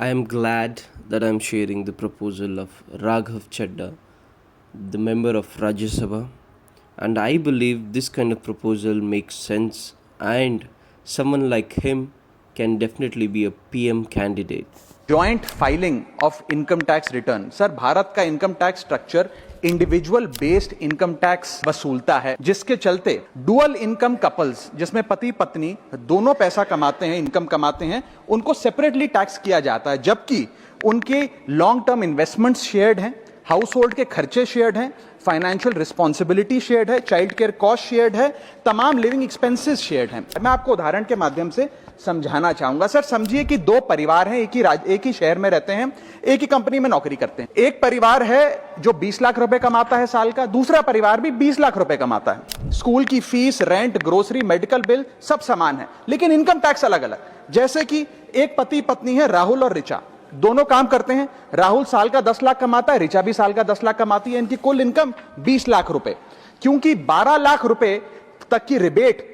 I am glad that I am sharing the proposal of Raghav Chadda, the member of Rajya Sabha, and I believe this kind of proposal makes sense and someone like him can definitely be a PM candidate. Joint filing of income tax return. Sir, Bharat का income tax structure individual based income tax वसूलता है, जिसके चलते dual income couples, जिसमें पति पत्नी दोनों पैसा कमाते हैं, इनकम कमाते हैं, उनको सेपरेटली टैक्स किया जाता है, जबकि उनके लॉन्ग टर्म इन्वेस्टमेंट्स शेयर्ड हैं, हाउस होल्ड के खर्चे शेयर्ड हैं, फाइनेंशियल रिस्पॉन्सिबिलिटी शेयर्ड है, चाइल्ड केयर कॉस्ट शेयर्ड है, तमाम लिविंग एक्सपेंसेस शेयर्ड हैं। मैं आपको उदाहरण के माध्यम से समझाना चाहूंगा। सर, समझिए कि दो परिवार हैं, एक ही शहर में रहते हैं, एक ही कंपनी में नौकरी करते हैं। एक परिवार है जो 20 लाख रुपए कमाता है साल का, दूसरा परिवार भी 20 लाख रुपए कमाता है। स्कूल की fees, rent, grocery, medical bill सब समान है, लेकिन इनकम टैक्स अलग अलग। जैसे कि एक पति पत्नी है, राहुल और ऋचा, दोनों काम करते हैं। राहुल साल का 10 लाख कमाता है, ऋचा भी साल का 10 लाख कमाती है। इनकी कुल इनकम 20 लाख रुपए। क्योंकि 12 लाख रुपए तक की रिबेट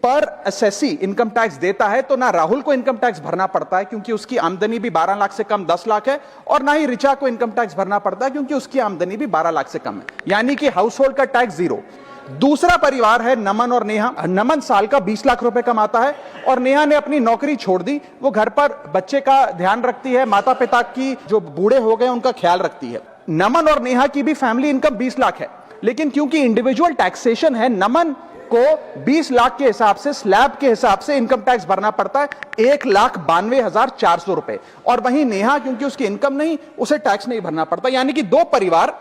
पर असेसी इनकम टैक्स देता है, तो ना राहुल को इनकम टैक्स भरना पड़ता है क्योंकि उसकी आमदनी भी 12 लाख से कम 10 लाख है, और ना ही ऋचा को इनकम टैक्स भरना पड़ता है क्योंकि उसकी आमदनी भी 12 लाख से कम है, यानी कि हाउस होल्ड का टैक्स जीरो। दूसरा परिवार है नमन और नेहा। नमन साल का 20 लाख रुपए कमाता है और नेहा ने अपनी नौकरी छोड़ दी। वो घर पर बच्चे का ध्यान रखती है, माता पिता की जो बूढ़े हो गए उनका ख्याल रखती है। नमन और नेहा की भी फैमिली इनकम 20 लाख है, लेकिन क्योंकि इंडिविजुअल टैक्सेशन है, नमन को 20 लाख के हिसाब से, स्लैब के हिसाब से इनकम टैक्स भरना पड़ता है 1,92,400 रुपए, और वहीं नेहा क्योंकि उसकी इनकम नहीं, उसे टैक्स नहीं भरना पड़ता। यानी कि दो परिवार,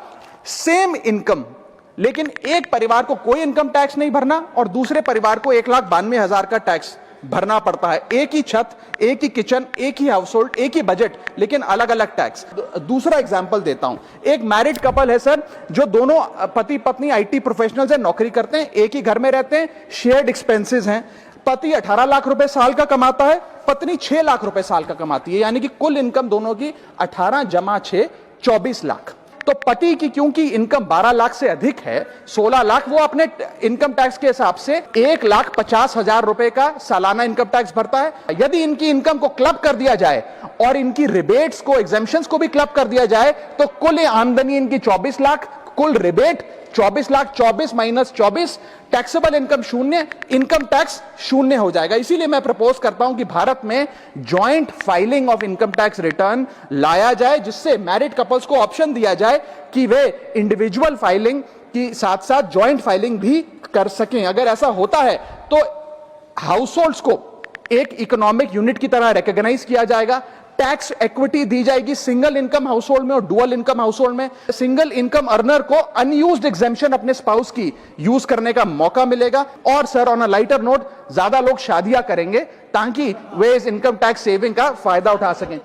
सेम इनकम, लेकिन एक परिवार को कोई इनकम टैक्स नहीं भरना और दूसरे परिवार को 1,92,000 का टैक्स भरना पड़ता है। एक ही छत, एक ही किचन, एक ही हाउस होल्ड, एक ही बजट, लेकिन अलग अलग टैक्स। दूसरा एग्जांपल देता हूं। एक मैरिड कपल है सर, जो दोनों पति पत्नी आईटी प्रोफेशनल्स हैं, नौकरी करते हैं, एक ही घर में रहते हैं, शेयर्ड एक्सपेंसेस हैं। पति 18 लाख रुपए साल का कमाता है, पत्नी 6 लाख रुपए साल का कमाती है, यानी कि कुल इनकम दोनों की 18 जमा 6 24 लाख। तो पति की क्योंकि इनकम 12 लाख से अधिक है, 16 लाख, वो अपने इनकम टैक्स के हिसाब से 1,50,000 रुपए का सालाना इनकम टैक्स भरता है। यदि इनकी इनकम को क्लब कर दिया जाए और इनकी रिबेट्स को, एग्जेम्पशंस को भी क्लब कर दिया जाए, तो कुल आमदनी इनकी 24 लाख, कुल rebate 24 lakh, 24 minus 24, taxable income शून्य, इनकम टैक्स शून्य हो जाएगा। इसीलिए मैं प्रपोज करता हूं कि भारत में joint filing of income tax return लाया जाए, जिससे मैरिड कपल्स को ऑप्शन दिया जाए कि वे इंडिविजुअल फाइलिंग की साथ साथ जॉइंट फाइलिंग भी कर सकें। अगर ऐसा होता है तो हाउस होल्ड्स को एक इकोनॉमिक यूनिट की तरह रिकॉग्नाइज किया जाएगा, टैक्स इक्विटी दी जाएगी सिंगल इनकम हाउस होल्ड में और डुअल इनकम हाउस होल्ड में। सिंगल इनकम अर्नर को अनयूज्ड एग्जेम्पशन अपने स्पाउस की यूज करने का मौका मिलेगा। और sir, on a lighter note, ज्यादा लोग शादियां करेंगे ताकि वे इस इनकम टैक्स सेविंग का फायदा उठा सकें।